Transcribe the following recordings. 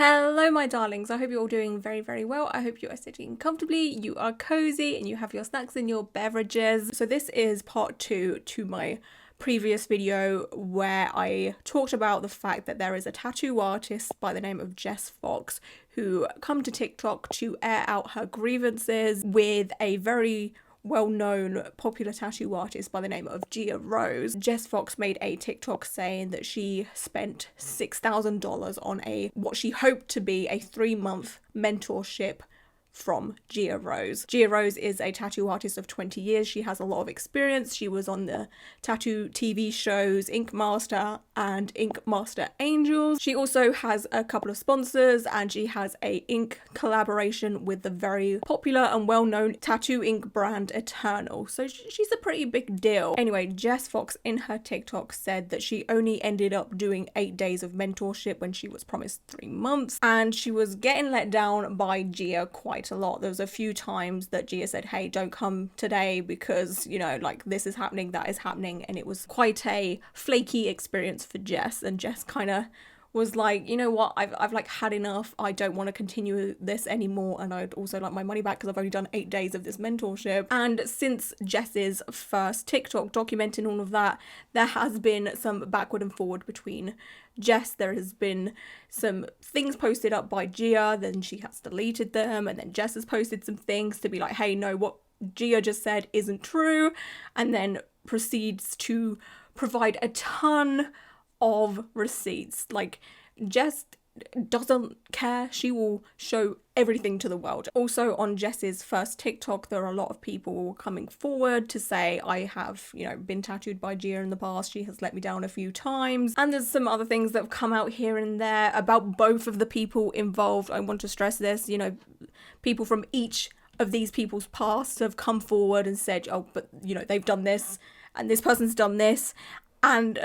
Hello my darlings, I hope you're all doing very well. I hope you are sitting comfortably, you are cozy and you have your snacks and your beverages. So this is part 2 to my previous video where I talked about the fact that there is a tattoo artist by the name of Jess Fox who come to TikTok to air out her grievances with a very well-known popular tattoo artist by the name of Gia Rose. Jess Fox made a TikTok saying that she spent $6,000 on what she hoped to be a 3-month mentorship from Gia Rose. Gia Rose is a tattoo artist of 20 years. She has a lot of experience. She was on the tattoo TV shows Ink Master and Ink Master Angels. She also has a couple of sponsors and she has a ink collaboration with the very popular and well-known tattoo ink brand Eternal. So she's a pretty big deal. Anyway, Jess Fox in her TikTok said that she only ended up doing 8 days of mentorship when she was promised 3 months, and she was getting let down by Gia quite a lot. There was a few times that Gia said, hey, don't come today because, you know, like this is happening, that is happening, and it was quite a flaky experience for Jess, and Jess kind of was like, you know what, I've like had enough, I don't want to continue this anymore, and I'd also like my money back because I've only done 8 days of this mentorship. And since Jess's first TikTok documenting all of that, there has been some backward and forward between Jess. There has been some things posted up by Gia, then she has deleted them, and then Jess has posted some things to be like, hey, no, what Gia just said isn't true, and then proceeds to provide a ton of receipts. Like, Jess doesn't care. She will show everything to the world. Also, on Jess's first TikTok, there are a lot of people coming forward to say, I have, you know, been tattooed by Gia in the past. She has let me down a few times. And there's some other things that have come out here and there about both of the people involved. I want to stress this, you know, people from each of these people's past have come forward and said, oh, but, you know, they've done this and this person's done this. And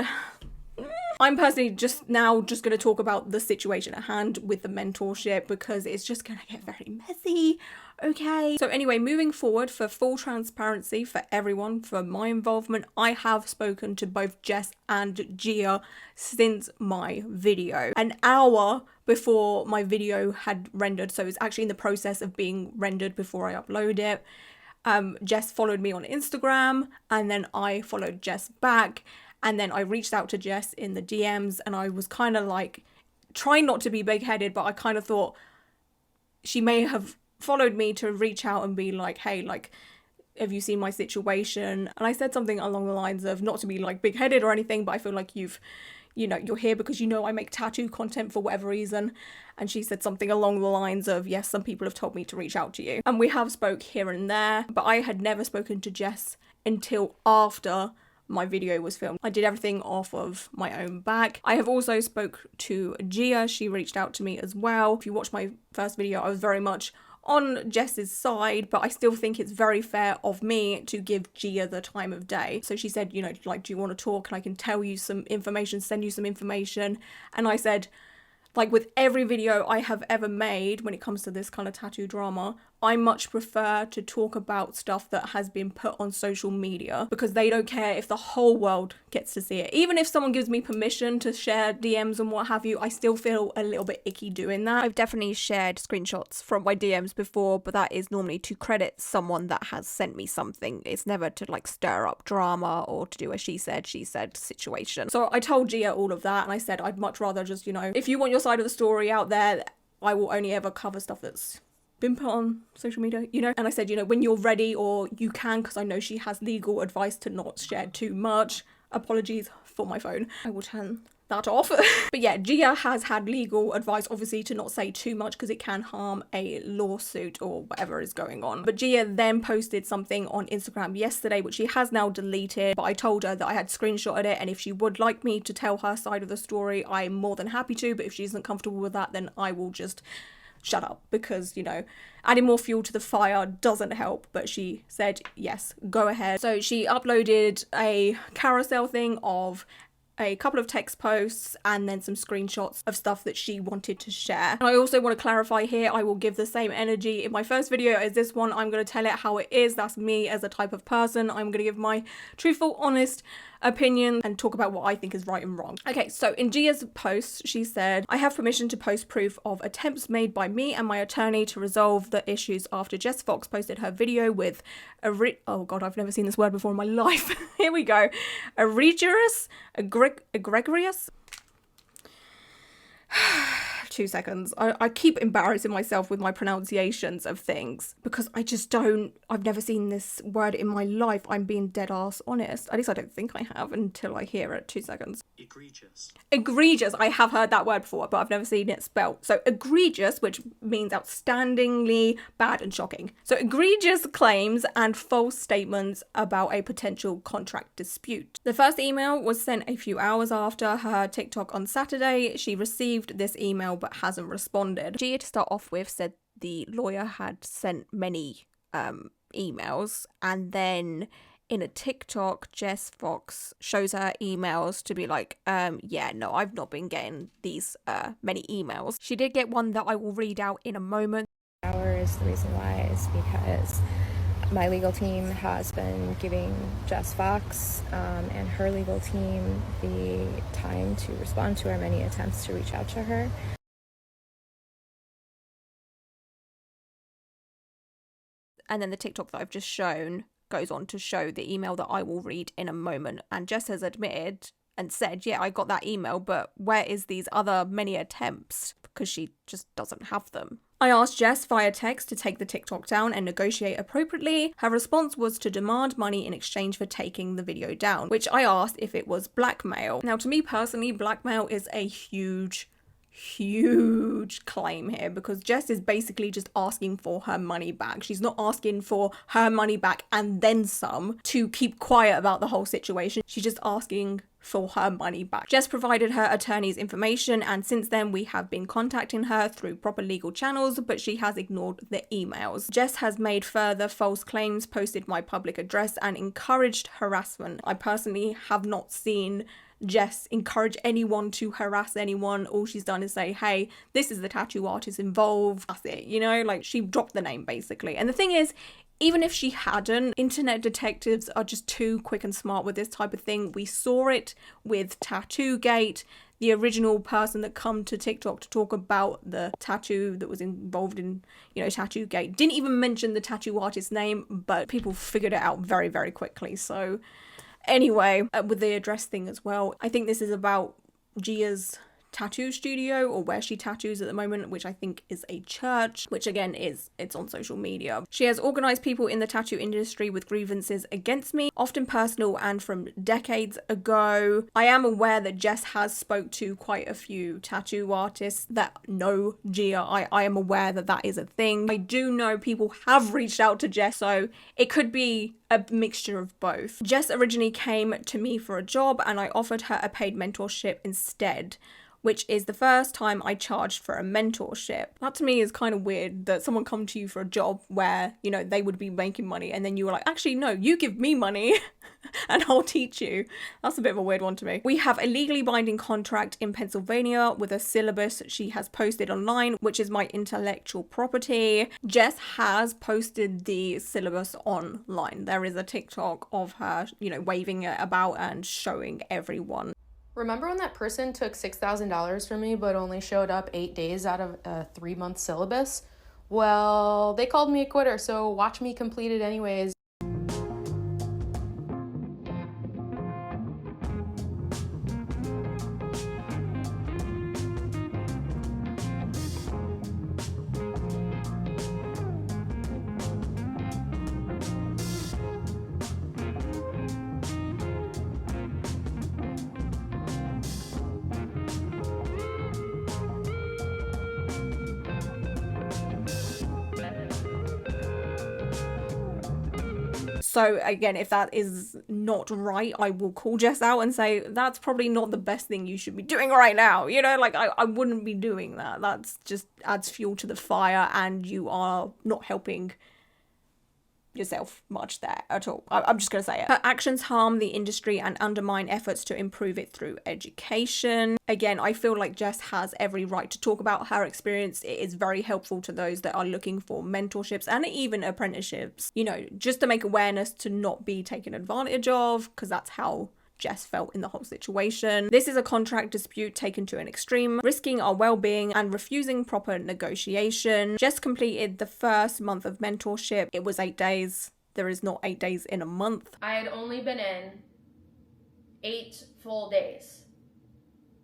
I'm personally just going to talk about the situation at hand with the mentorship because it's just going to get very messy, okay? So anyway, moving forward, for full transparency for everyone, for my involvement, I have spoken to both Jess and Gia since my video. An hour before my video had rendered, so it's actually in the process of being rendered before I upload it. Jess followed me on Instagram and then I followed Jess back. And then I reached out to Jess in the DMs and I was kind of like trying not to be big-headed, but I kind of thought she may have followed me to reach out and be like, hey, like, have you seen my situation? And I said something along the lines of, not to be like big-headed or anything, but I feel like you're here because you know I make tattoo content for whatever reason. And she said something along the lines of, yes, some people have told me to reach out to you. And we have spoke here and there, but I had never spoken to Jess until after my video was filmed. I did everything off of my own back. I have also spoke to Gia. She reached out to me as well. If you watched my first video, I was very much on Jess's side, but I still think it's very fair of me to give Gia the time of day. So she said, you know, like, do you want to talk and I can tell you some information, send you some information? And I said, like with every video I have ever made when it comes to this kind of tattoo drama, I much prefer to talk about stuff that has been put on social media because they don't care if the whole world gets to see it. Even if someone gives me permission to share DMs and what have you, I still feel a little bit icky doing that. I've definitely shared screenshots from my DMs before, but that is normally to credit someone that has sent me something. It's never to like stir up drama or to do a she said situation. So I told Gia all of that and I said I'd much rather just, you know, if you want your side of the story out there, I will only ever cover stuff that's been put on social media, you know. And I said, you know, when you're ready or you can, because I know she has legal advice to not share too much. Apologies for my phone. I will turn that off. But yeah, Gia has had legal advice obviously to not say too much because it can harm a lawsuit or whatever is going on. But Gia then posted something on Instagram yesterday which she has now deleted, but I told her that I had screenshotted it and if she would like me to tell her side of the story, I'm more than happy to, but if she isn't comfortable with that, then I will just shut up because, you know, adding more fuel to the fire doesn't help. But she said, yes, go ahead. So she uploaded a carousel thing of a couple of text posts and then some screenshots of stuff that she wanted to share. And I also want to clarify here, I will give the same energy in my first video as this one. I'm going to tell it how it is. That's me as a type of person. I'm going to give my truthful, honest opinion and talk about what I think is right and wrong. Okay, so in Gia's post, she said, I have permission to post proof of attempts made by me and my attorney to resolve the issues after Jess Fox posted her video with oh god, I've never seen this word before in my life. Here we go. Egregious? 2 seconds. I keep embarrassing myself with my pronunciations of things because I've never seen this word in my life. I'm being dead ass honest. At least I don't think I have until I hear it. 2 seconds. Egregious. Egregious. I have heard that word before, but I've never seen it spelled. So egregious, which means outstandingly bad and shocking. So egregious claims and false statements about a potential contract dispute. The first email was sent a few hours after her TikTok on Saturday. She received this email but hasn't responded. Gia, to start off with, said the lawyer had sent many emails, and then in a TikTok, Jess Fox shows her emails to be like, yeah, no, I've not been getting these many emails. She did get one that I will read out in a moment. Hours, the reason why is because my legal team has been giving Jess Fox and her legal team the time to respond to our many attempts to reach out to her. And then the TikTok that I've just shown goes on to show the email that I will read in a moment. And Jess has admitted and said, yeah, I got that email, but where is these other many attempts? Because she just doesn't have them. I asked Jess via text to take the TikTok down and negotiate appropriately. Her response was to demand money in exchange for taking the video down, which I asked if it was blackmail. Now, to me personally, blackmail is a huge claim here because Jess is basically just asking for her money back. She's not asking for her money back and then some to keep quiet about the whole situation. She's just asking for her money back. Jess provided her attorney's information, and since then we have been contacting her through proper legal channels, but she has ignored the emails. Jess has made further false claims, posted my public address, and encouraged harassment. I personally have not seen Jess encourage anyone to harass anyone. All she's done is say, hey, this is the tattoo artist involved. That's it, you know, like she dropped the name basically. And the thing is, even if she hadn't, internet detectives are just too quick and smart with this type of thing. We saw it with Tattoo Gate. The original person that come to TikTok to talk about the tattoo that was involved in, you know, Tattoo Gate didn't even mention the tattoo artist's name, but people figured it out very, very quickly. So anyway, with the address thing as well, I think this is about Gia's tattoo studio, or where she tattoos at the moment, which I think is a church, which again it's on social media. She has organized people in the tattoo industry with grievances against me, often personal and from decades ago. I am aware that Jess has spoke to quite a few tattoo artists that know Gia. I am aware that that is a thing. I do know people have reached out to Jess, so it could be a mixture of both. Jess originally came to me for a job and I offered her a paid mentorship instead, which is the first time I charged for a mentorship. That to me is kind of weird that someone come to you for a job where, you know, they would be making money and then you were like, actually, no, you give me money and I'll teach you. That's a bit of a weird one to me. We have a legally binding contract in Pennsylvania with a syllabus she has posted online, which is my intellectual property. Jess has posted the syllabus online. There is a TikTok of her, you know, waving it about and showing everyone. Remember when that person took $6,000 from me but only showed up 8 days out of a 3-month syllabus? Well, they called me a quitter, so watch me complete it anyways. So again, if that is not right, I will call Jess out and say, that's probably not the best thing you should be doing right now. You know, like I wouldn't be doing that. That's just adds fuel to the fire and you are not helping yourself much there at all. I'm just going to say it. Her actions harm the industry and undermine efforts to improve it through education. Again, I feel like Jess has every right to talk about her experience. It is very helpful to those that are looking for mentorships and even apprenticeships, you know, just to make awareness to not be taken advantage of, because that's how Jess felt in the whole situation. This is a contract dispute taken to an extreme, risking our well-being and refusing proper negotiation. Jess completed the first month of mentorship. It was 8 days. There is not 8 days in a month. I had only been in 8 full days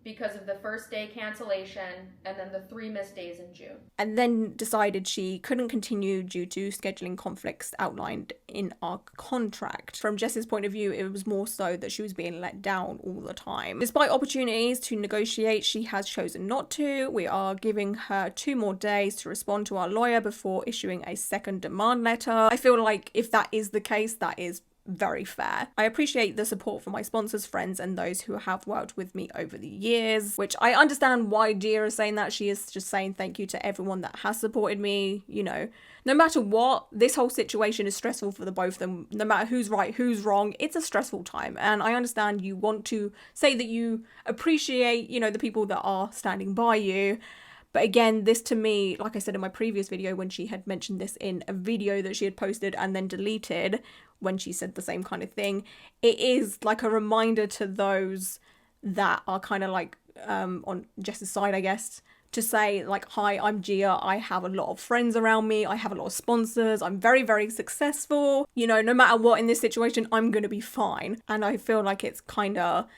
because of the first day cancellation and then the 3 missed days in June. And then decided she couldn't continue due to scheduling conflicts outlined in our contract. From Jess's point of view, it was more so that she was being let down all the time. Despite opportunities to negotiate, she has chosen not to. We are giving her 2 more days to respond to our lawyer before issuing a second demand letter. I feel like if that is the case, that is very fair. I appreciate the support from my sponsors, friends, and those who have worked with me over the years, which I understand why Gia is saying that. She is just saying thank you to everyone that has supported me. You know, no matter what, this whole situation is stressful for the both of them. No matter who's right, who's wrong, it's a stressful time. And I understand you want to say that you appreciate, you know, the people that are standing by you. But again, this to me, like I said in my previous video, when she had mentioned this in a video that she had posted and then deleted, when she said the same kind of thing, it is like a reminder to those that are kind of like on Jess's side, I guess, to say like, hi, I'm Gia. I have a lot of friends around me. I have a lot of sponsors. I'm very, very successful. You know, no matter what in this situation, I'm going to be fine. And I feel like it's kind of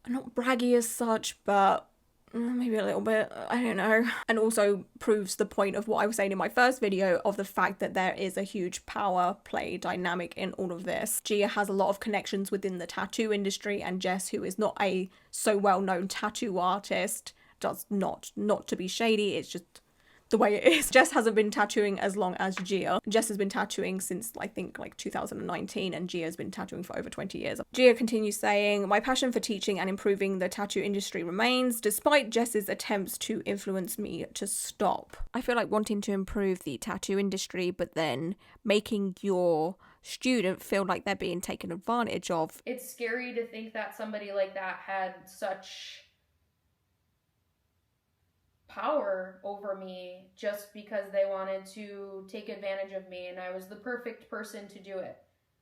not braggy as such, but maybe a little bit, I don't know. And also proves the point of what I was saying in my first video of the fact that there is a huge power play dynamic in all of this. Gia has a lot of connections within the tattoo industry, and Jess, who is not a so well-known tattoo artist, does not to be shady, it's just the way it is. Jess hasn't been tattooing as long as Gia. Jess has been tattooing since I think like 2019, and Gia has been tattooing for over 20 years. Gia continues saying, my passion for teaching and improving the tattoo industry remains, despite Jess's attempts to influence me to stop. I feel like wanting to improve the tattoo industry, but then making your student feel like they're being taken advantage of. It's scary to think that somebody like that had such power over me just because they wanted to take advantage of me, and I was the perfect person to do it.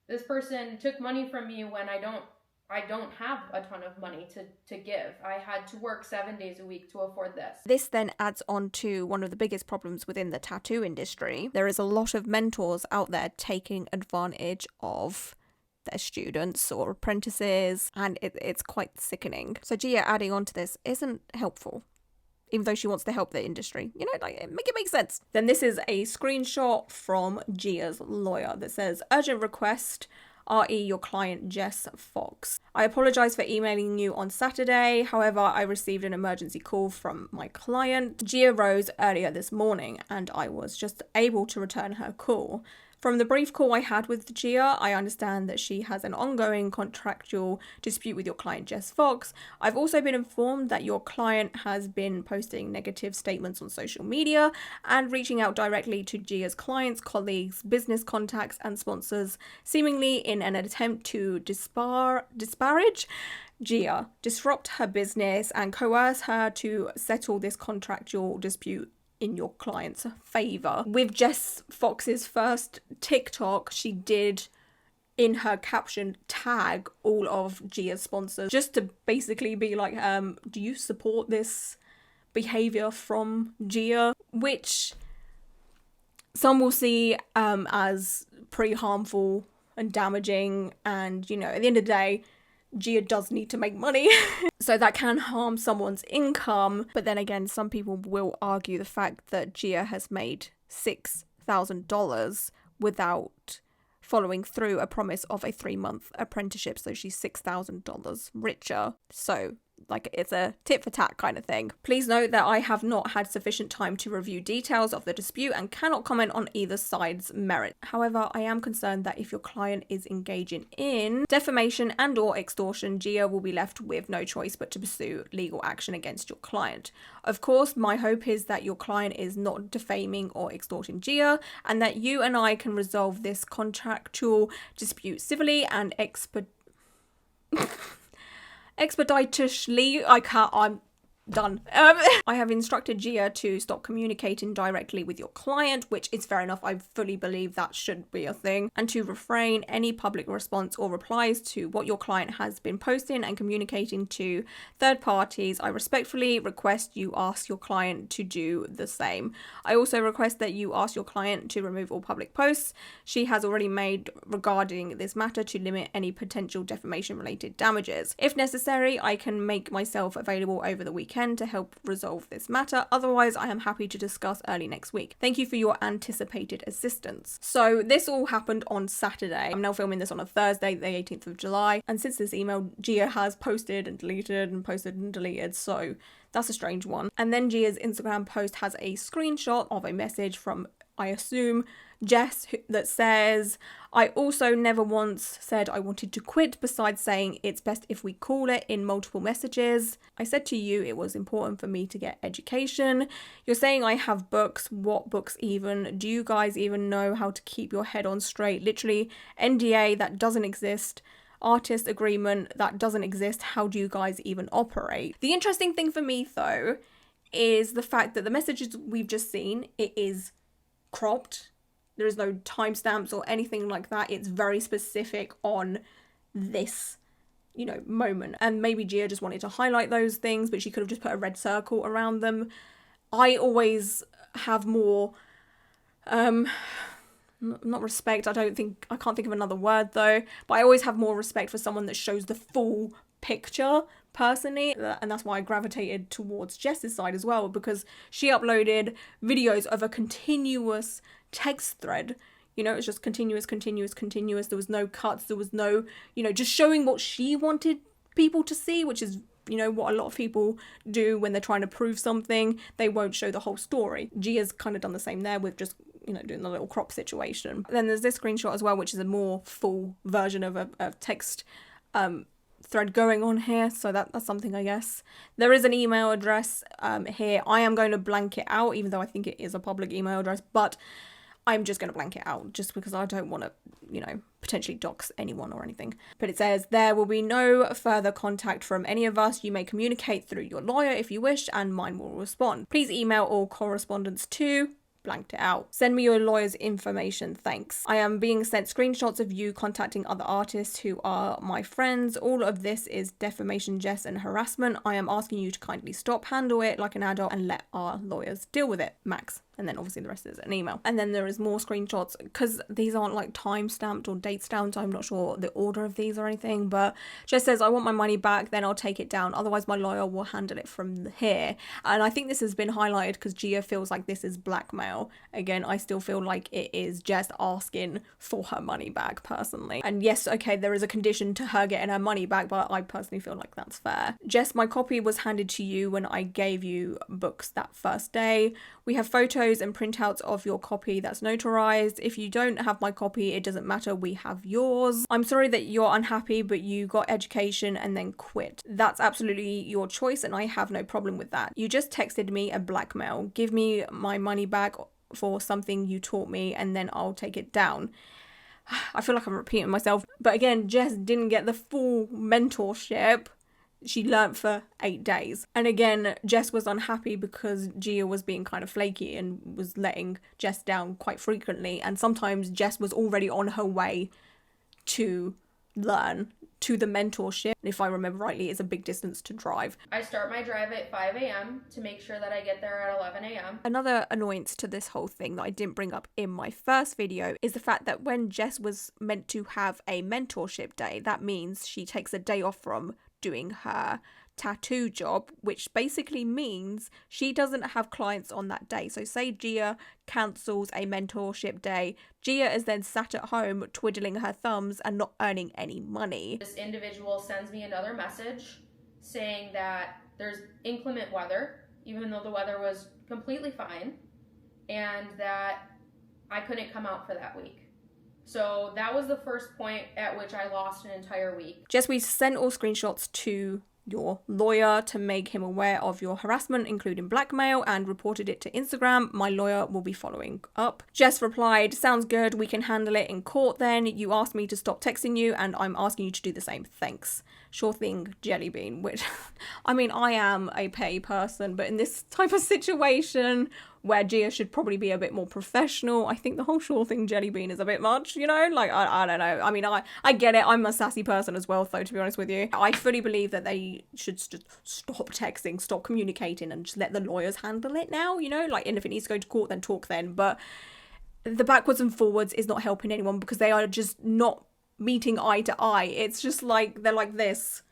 This person took money from me when I don't have a ton of money to give. I had to work 7 days a week to afford this. This then adds on to one of the biggest problems within the tattoo industry. There is a lot of mentors out there taking advantage of their students or apprentices, and it's quite sickening. So Gia adding on to this isn't helpful, even though she wants to help the industry. You know, like, make it make sense. Then this is a screenshot from Gia's lawyer that says, urgent request, RE your client Jess Fox. I apologize for emailing you on Saturday. However, I received an emergency call from my client, Gia Rose, earlier this morning, and I was just able to return her call. From the brief call I had with Gia, I understand that she has an ongoing contractual dispute with your client, Jess Fox. I've also been informed that your client has been posting negative statements on social media and reaching out directly to Gia's clients, colleagues, business contacts, and sponsors, seemingly in an attempt to disparage Gia, disrupt her business, and coerce her to settle this contractual dispute in your client's favor. With Jess Fox's first TikTok, she did in her caption tag all of Gia's sponsors just to basically be like, do you support this behavior from Gia? Which some will see as pretty harmful and damaging, and you know, at the end of the day, Gia does need to make money. So that can harm someone's income. But then again, some people will argue the fact that Gia has made $6,000 without following through a promise of a 3-month apprenticeship. So she's $6,000 richer. So like, it's a tit for tat kind of thing. Please note that I have not had sufficient time to review details of the dispute and cannot comment on either side's merit. However, I am concerned that if your client is engaging in defamation and or extortion, Gia will be left with no choice but to pursue legal action against your client. Of course, my hope is that your client is not defaming or extorting Gia, and that you and I can resolve this contractual dispute civilly and expeditiously. I'm done. I have instructed Gia to stop communicating directly with your client, which is fair enough. I fully believe that should be a thing, and to refrain any public response or replies to what your client has been posting and communicating to third parties. I respectfully request you ask your client to do the same. I also request that you ask your client to remove all public posts she has already made regarding this matter to limit any potential defamation related damages. If necessary, I can make myself available over the weekend to help resolve this matter. Otherwise, I am happy to discuss early next week. Thank you for your anticipated assistance. So this all happened on Saturday. I'm now filming this on a Thursday, the 18th of July. And since this email, Gia has posted and deleted and posted and deleted. So that's a strange one. And then Gia's Instagram post has a screenshot of a message from, I assume, Jess, that says, I also never once said I wanted to quit, besides saying it's best if we call it, in multiple messages. I said to you it was important for me to get education. You're saying I have books. What books even? Do you guys even know how to keep your head on straight? Literally, NDA that doesn't exist. Artist agreement that doesn't exist. How do you guys even operate? The interesting thing for me, though, is the fact that the messages we've just seen, it is cropped. There is no timestamps or anything like that. It's very specific on this, moment. And maybe Gia just wanted to highlight those things, but she could have just put a red circle around them. I always have more, not respect. I can't think of another word though, but I always have more respect for someone that shows the full picture personally, and that's why I gravitated towards Jess's side as well, because she uploaded videos of a continuous text thread. It's just continuous. There was no cuts, there was no, just showing what she wanted people to see, which is what a lot of people do when they're trying to prove something. They won't show the whole story. Gia's kind of done the same there with just doing the little crop situation. Then there's this screenshot as well, which is a more full version of a text thread going on here, so that's something, I guess. There is an email address here. I am going to blank it out, even though I think it is a public email address, but I'm just going to blank it out just because I don't want to, potentially dox anyone or anything. But it says, there will be no further contact from any of us. You may communicate through your lawyer if you wish, and mine will respond. Please email all correspondence to, blanked it out. Send me your lawyer's information, thanks. I am being sent screenshots of you contacting other artists who are my friends. All of this is defamation, Jess, and harassment. I am asking you to kindly stop, handle it like an adult, and let our lawyers deal with it, Max. And then obviously the rest is an email. And then there is more screenshots, because these aren't like time stamped or date stamped. I'm not sure the order of these or anything, but Jess says, I want my money back, then I'll take it down. Otherwise my lawyer will handle it from here. And I think this has been highlighted because Gia feels like this is blackmail. Again, I still feel like it is Jess asking for her money back personally. And yes, okay, there is a condition to her getting her money back, but I personally feel like that's fair. Jess, my copy was handed to you when I gave you books that first day. We have photos and printouts of your copy that's notarized. If you don't have my copy, it doesn't matter, we have yours. I'm sorry that you're unhappy, but you got education and then quit. That's absolutely your choice, and I have no problem with that. You just texted me a blackmail. Give me my money back for something you taught me, and then I'll take it down. I feel like I'm repeating myself, but again, Jess didn't get the full mentorship. She learnt for 8 days. And again, Jess was unhappy because Gia was being kind of flaky and was letting Jess down quite frequently. And sometimes Jess was already on her way to learn, to the mentorship. If I remember rightly, it's a big distance to drive. I start my drive at 5 a.m. to make sure that I get there at 11 a.m. Another annoyance to this whole thing that I didn't bring up in my first video is the fact that when Jess was meant to have a mentorship day, that means she takes a day off from doing her tattoo job, which basically means she doesn't have clients on that day. So say Gia cancels a mentorship day, Gia is then sat at home twiddling her thumbs and not earning any money. This individual sends me another message saying that there's inclement weather, even though the weather was completely fine, and that I couldn't come out for that week. So that was the first point at which I lost an entire week. Jess, we sent all screenshots to your lawyer to make him aware of your harassment, including blackmail, and reported it to Instagram. My lawyer will be following up. Jess replied, sounds good, we can handle it in court then. You asked me to stop texting you and I'm asking you to do the same, thanks. sure thing jelly bean, which I mean, I am a petty person, but in this type of situation where Gia should probably be a bit more professional, I think the whole sure thing jelly bean is a bit much, you know? Like, I don't know. I mean, I get it. I'm a sassy person as well, though, to be honest with you. I fully believe that they should just stop texting, stop communicating, and just let the lawyers handle it now, you know? Like, and if it needs to go to court, then talk then. But the backwards and forwards is not helping anyone because they are just not meeting eye to eye. It's just like, they're like this.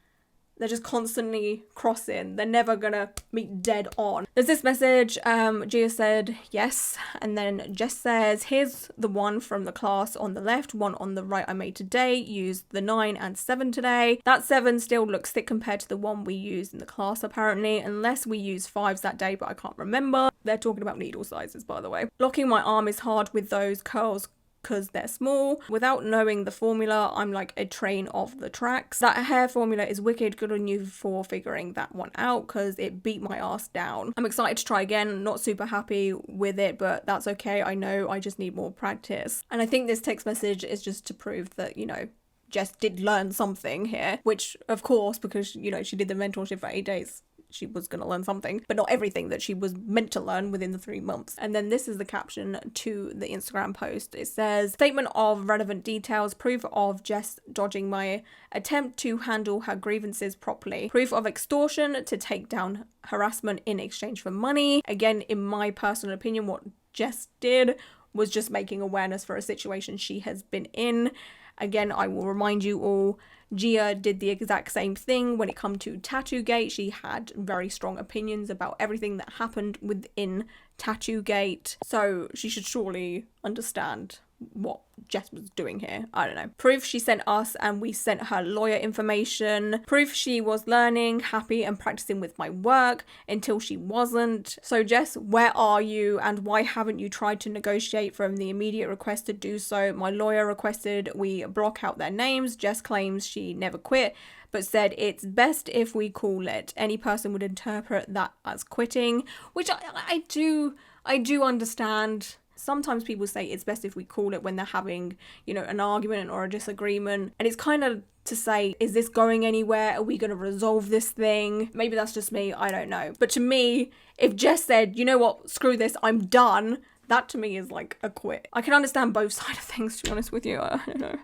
They're just constantly crossing. They're never gonna meet dead on. There's this message, Gia said yes, and then Jess says, here's the one from the class on the left, one on the right I made today, used the 9 and 7 today. That 7 still looks thick compared to the one we used in the class apparently, unless we used 5s that day, but I can't remember. They're talking about needle sizes, by the way. Locking my arm is hard with those curls because they're small. Without knowing the formula, I'm like a train of the tracks. That hair formula is wicked. Good on you for figuring that one out because it beat my ass down. I'm excited to try again. Not super happy with it, but that's okay. I know I just need more practice. And I think this text message is just to prove that, you know, Jess did learn something here, which of course, because, you know, she did the mentorship for 8 days, she was going to learn something, but not everything that she was meant to learn within the 3 months. And then this is the caption to the Instagram post. It says, statement of relevant details, proof of Jess dodging my attempt to handle her grievances properly, proof of extortion to take down harassment in exchange for money. Again, in my personal opinion, what Jess did was just making awareness for a situation she has been in. Again, I will remind you all, Gia did the exact same thing when it come to Tattoo-gate. She had very strong opinions about everything that happened within Tattoo-gate. So she should surely understand what Jess was doing here. I don't know. Proof she sent us and we sent her lawyer information. Proof she was learning, happy and practicing with my work until she wasn't. So Jess, where are you and why haven't you tried to negotiate from the immediate request to do so? My lawyer requested we block out their names. Jess claims she never quit, but said it's best if we call it. Any person would interpret that as quitting, which I do understand. Sometimes people say it's best if we call it when they're having, you know, an argument or a disagreement. And it's kind of to say, is this going anywhere? Are we going to resolve this thing? Maybe that's just me. I don't know. But to me, if Jess said, you know what, screw this, I'm done, that to me is like a quit. I can understand both sides of things, to be honest with you. I don't know.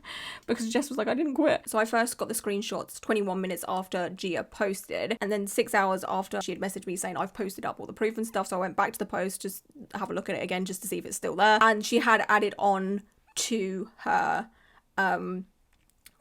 Because Jess was like, I didn't quit. So I first got the screenshots 21 minutes after Gia posted. And then 6 hours after she had messaged me saying I've posted up all the proof and stuff. So I went back to the post, just have a look at it again, just to see if it's still there. And she had added on to her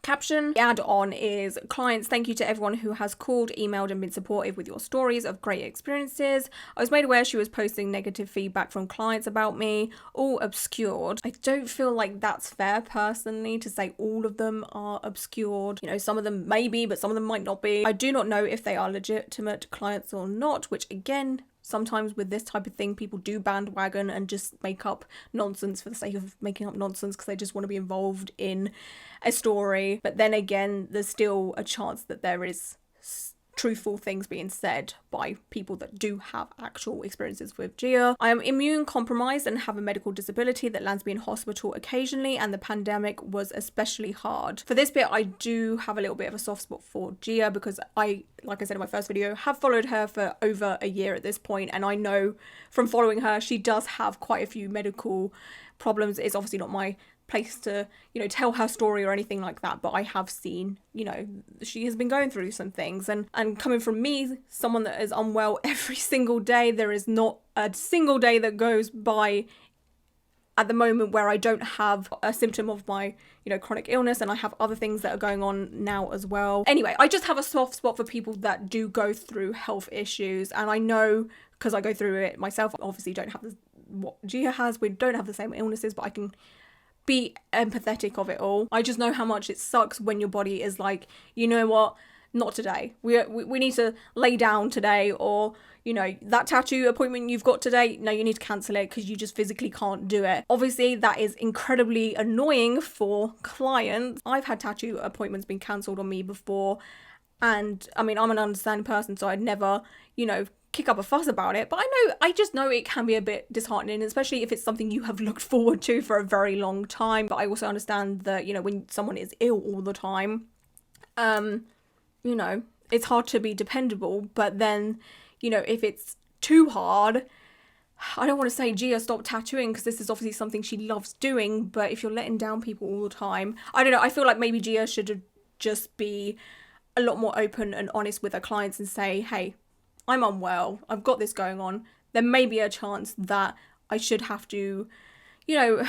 caption. The add-on is, clients, thank you to everyone who has called, emailed and been supportive with your stories of great experiences. I was made aware she was posting negative feedback from clients about me, all obscured. I don't feel like that's fair personally to say all of them are obscured. You know, some of them may be, but some of them might not be. I do not know if they are legitimate clients or not, which again, sometimes with this type of thing, people do bandwagon and just make up nonsense for the sake of making up nonsense because they just want to be involved in a story. But then again, there's still a chance that there is truthful things being said by people that do have actual experiences with Gia. I am immune compromised and have a medical disability that lands me in hospital occasionally, and the pandemic was especially hard. For this bit, I do have a little bit of a soft spot for Gia because I, like I said in my first video, have followed her for over a year at this point, and I know from following her, she does have quite a few medical problems. It's obviously not my place to, you know, tell her story or anything like that, but I have seen, you know, she has been going through some things, and coming from me, someone that is unwell every single day, there is not a single day that goes by at the moment where I don't have a symptom of my, you know, chronic illness, and I have other things that are going on now as well. Anyway, I just have a soft spot for people that do go through health issues, and I know because I go through it myself, obviously don't have what Gia has, we don't have the same illnesses, but I can be empathetic of it all. I just know how much it sucks when your body is like, you know what, not today. We need to lay down today, or, you know, that tattoo appointment you've got today, no, you need to cancel it because you just physically can't do it. Obviously, that is incredibly annoying for clients. I've had tattoo appointments being cancelled on me before, and I mean, I'm an understanding person, so I'd never, you know, kick up a fuss about it, but I just know it can be a bit disheartening, especially if it's something you have looked forward to for a very long time. But I also understand that, you know, when someone is ill all the time, you know, it's hard to be dependable. But then, you know, if it's too hard, I don't want to say Gia stop tattooing, because this is obviously something she loves doing, but if you're letting down people all the time, I don't know, I feel like maybe Gia should just be a lot more open and honest with her clients and say, hey, I'm unwell, I've got this going on, there may be a chance that I should have to, you know,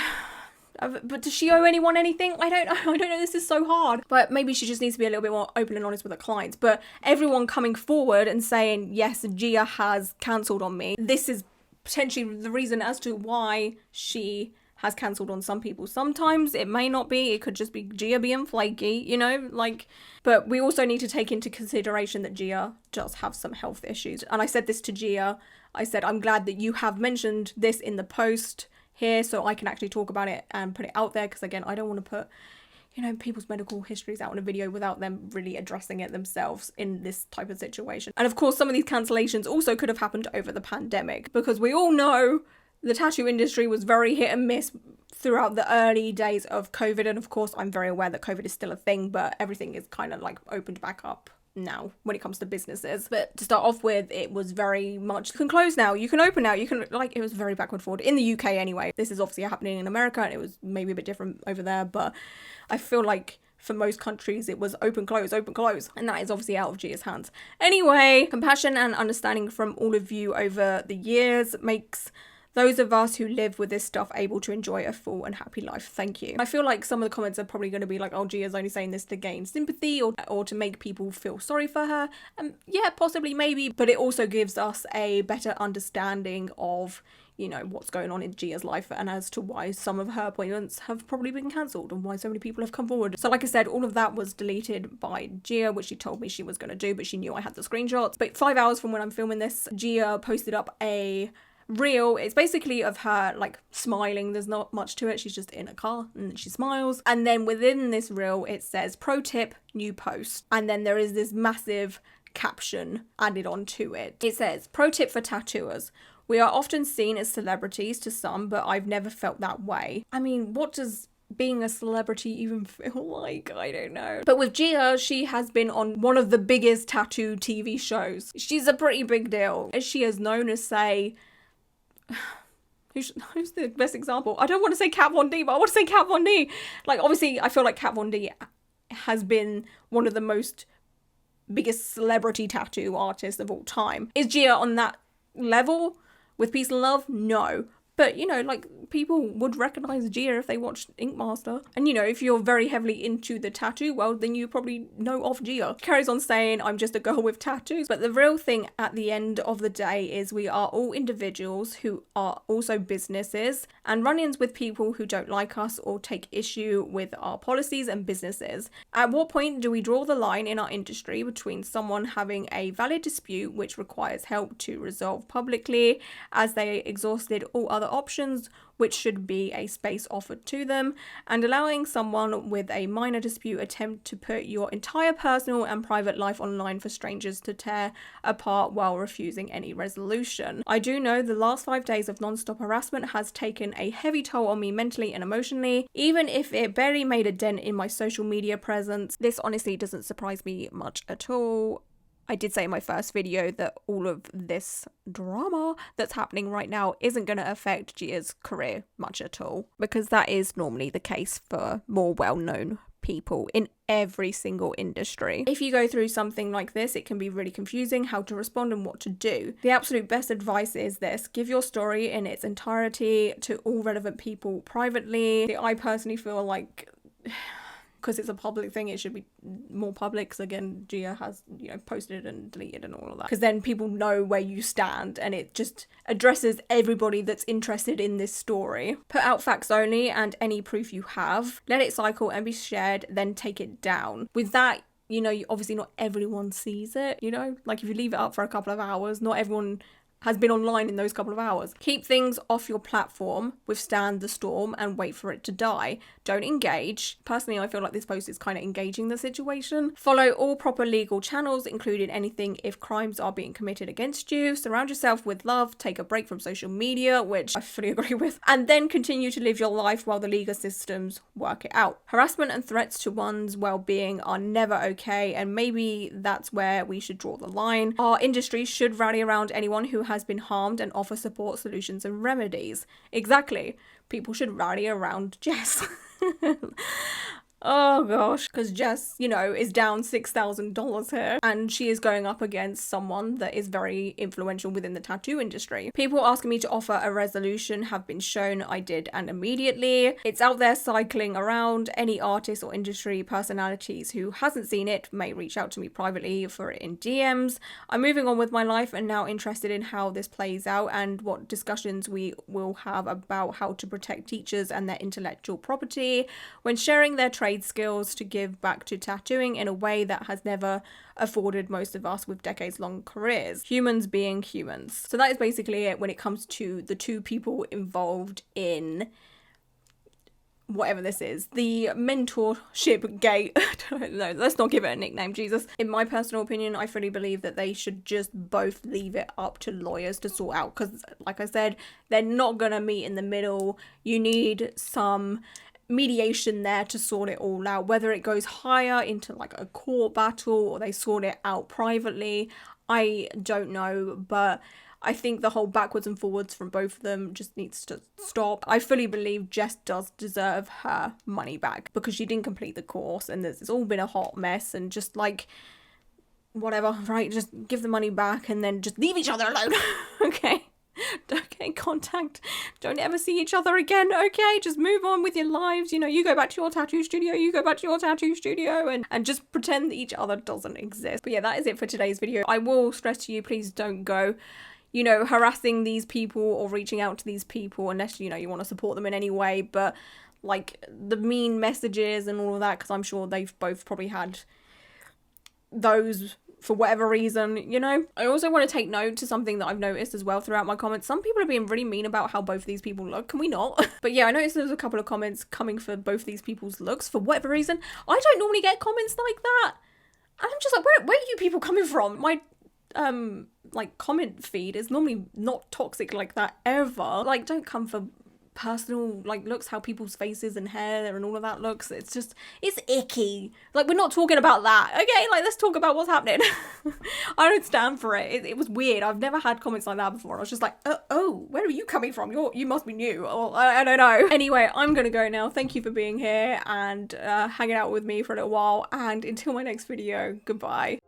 but does she owe anyone anything? I don't know, this is so hard. But maybe she just needs to be a little bit more open and honest with her clients. But everyone coming forward and saying, yes, Gia has cancelled on me, this is potentially the reason as to why she has cancelled on some people. Sometimes it may not be, it could just be Gia being flaky, you know, like, but we also need to take into consideration that Gia does have some health issues. And I said this to Gia, I said, I'm glad that you have mentioned this in the post here so I can actually talk about it and put it out there, because again, I don't want to put, you know, people's medical histories out in a video without them really addressing it themselves in this type of situation. And of course, some of these cancellations also could have happened over the pandemic, because we all know the tattoo industry was very hit and miss throughout the early days of COVID. And of course, I'm very aware that COVID is still a thing, but everything is kind of like opened back up now when it comes to businesses. But to start off with, it was very much, you can close now, you can open now, you can, like, it was very backward forward in the UK anyway. This is obviously happening in America, and it was maybe a bit different over there, but I feel like for most countries it was open, close, and that is obviously out of Gia's hands. Anyway, compassion and understanding from all of you over the years makes those of us who live with this stuff able to enjoy a full and happy life. Thank you. I feel like some of the comments are probably going to be like, oh, Gia's only saying this to gain sympathy or to make people feel sorry for her. Yeah, possibly, maybe, but it also gives us a better understanding of, you know, what's going on in Gia's life and as to why some of her appointments have probably been cancelled and why so many people have come forward. So like I said, all of that was deleted by Gia, which she told me she was going to do, but she knew I had the screenshots. But 5 hours from when I'm filming this, Gia posted up a reel. It's basically of her like smiling. There's not much to it. She's just in a car and she smiles. And then within this reel, it says, pro tip, new post. And then there is this massive caption added onto it. It says, pro tip for tattooers. We are often seen as celebrities to some, but I've never felt that way. I mean, what does being a celebrity even feel like? I don't know. But with Gia, she has been on one of the biggest tattoo TV shows. She's a pretty big deal. As she is known as, say, who's the best example? I don't want to say Kat Von D, but I want to say Kat Von D. Like, obviously, I feel like Kat Von D has been one of the most biggest celebrity tattoo artists of all time. Is Gia on that level with peace and love? No. But, you know, like, people would recognise Gia if they watched Ink Master. And, you know, if you're very heavily into the tattoo world, then you probably know of Gia. She carries on saying, I'm just a girl with tattoos. But the real thing at the end of the day is we are all individuals who are also businesses, and run-ins with people who don't like us or take issue with our policies and businesses. At what point do we draw the line in our industry between someone having a valid dispute which requires help to resolve publicly as they exhausted all other options, which should be a space offered to them, and allowing someone with a minor dispute attempt to put your entire personal and private life online for strangers to tear apart while refusing any resolution? I do know the last 5 days of non-stop harassment has taken a heavy toll on me mentally and emotionally, even if it barely made a dent in my social media presence. This honestly doesn't surprise me much at all. I did say in my first video that all of this drama that's happening right now isn't going to affect Gia's career much at all, because that is normally the case for more well-known people in every single industry. If you go through something like this, it can be really confusing how to respond and what to do. The absolute best advice is this: give your story in its entirety to all relevant people privately. I personally feel like, because it's a public thing, it should be more public, because again, Gia has, you know, posted and deleted and all of that, because then people know where you stand and it just addresses everybody that's interested in this story. Put out facts only and any proof you have, let it cycle and be shared, then take it down. With that, you know, obviously not everyone sees it, you know, like if you leave it up for a couple of hours, not everyone has been online in those couple of hours. Keep things off your platform, withstand the storm, and wait for it to die. Don't engage. Personally, I feel like this post is kind of engaging the situation. Follow all proper legal channels, including anything if crimes are being committed against you. Surround yourself with love. Take a break from social media, which I fully agree with. And then continue to live your life while the legal systems work it out. Harassment and threats to one's well-being are never okay, and maybe that's where we should draw the line. Our industry should rally around anyone who has been harmed and offer support, solutions, and remedies. Exactly. People should rally around Jess. Oh gosh, because Jess, you know, is down $6,000 here, and she is going up against someone that is very influential within the tattoo industry. People asking me to offer a resolution have been shown I did, and immediately. It's out there cycling around. Any artist or industry personalities who hasn't seen it may reach out to me privately for it in DMs. I'm moving on with my life and now interested in how this plays out and what discussions we will have about how to protect teachers and their intellectual property when sharing their trade skills to give back to tattooing in a way that has never afforded most of us with decades-long careers. Humans being humans. So that is basically it when it comes to the two people involved in whatever this is. The mentorship gate. No, let's not give it a nickname, Jesus. In my personal opinion, I fully believe that they should just both leave it up to lawyers to sort out, because like I said, they're not gonna meet in the middle. You need some mediation there to sort it all out, whether it goes higher into like a court battle or they sort it out privately. I don't know, but I think the whole backwards and forwards from both of them just needs to stop. I fully believe Jess does deserve her money back because she didn't complete the course, and it's all been a hot mess, and just like whatever, right? Just give the money back and then just leave each other alone. Okay, contact, don't ever see each other again. Okay, just move on with your lives. You know, you go back to your tattoo studio, and just pretend that each other doesn't exist. But yeah, that is it for today's video. I will stress to you, please don't go, you know, harassing these people or reaching out to these people unless, you know, you want to support them in any way. But like the mean messages and all of that, because I'm sure they've both probably had those for whatever reason, you know. I also want to take note to something that I've noticed as well throughout my comments. Some people are being really mean about how both of these people look. Can we not? But yeah, I noticed there's a couple of comments coming for both of these people's looks for whatever reason. I don't normally get comments like that. And I'm just like, where are you people coming from? My like comment feed is normally not toxic like that ever. Like, don't come for personal like looks, how people's faces and hair and all of that looks. It's just, it's icky. Like, we're not talking about that, okay? Like, let's talk about what's happening. I don't stand for it. It was weird. I've never had comments like that before. I was just like, oh, where are you coming from? You must be new, or I don't know. Anyway, I'm gonna go now. Thank you for being here and hanging out with me for a little while, and until my next video, goodbye.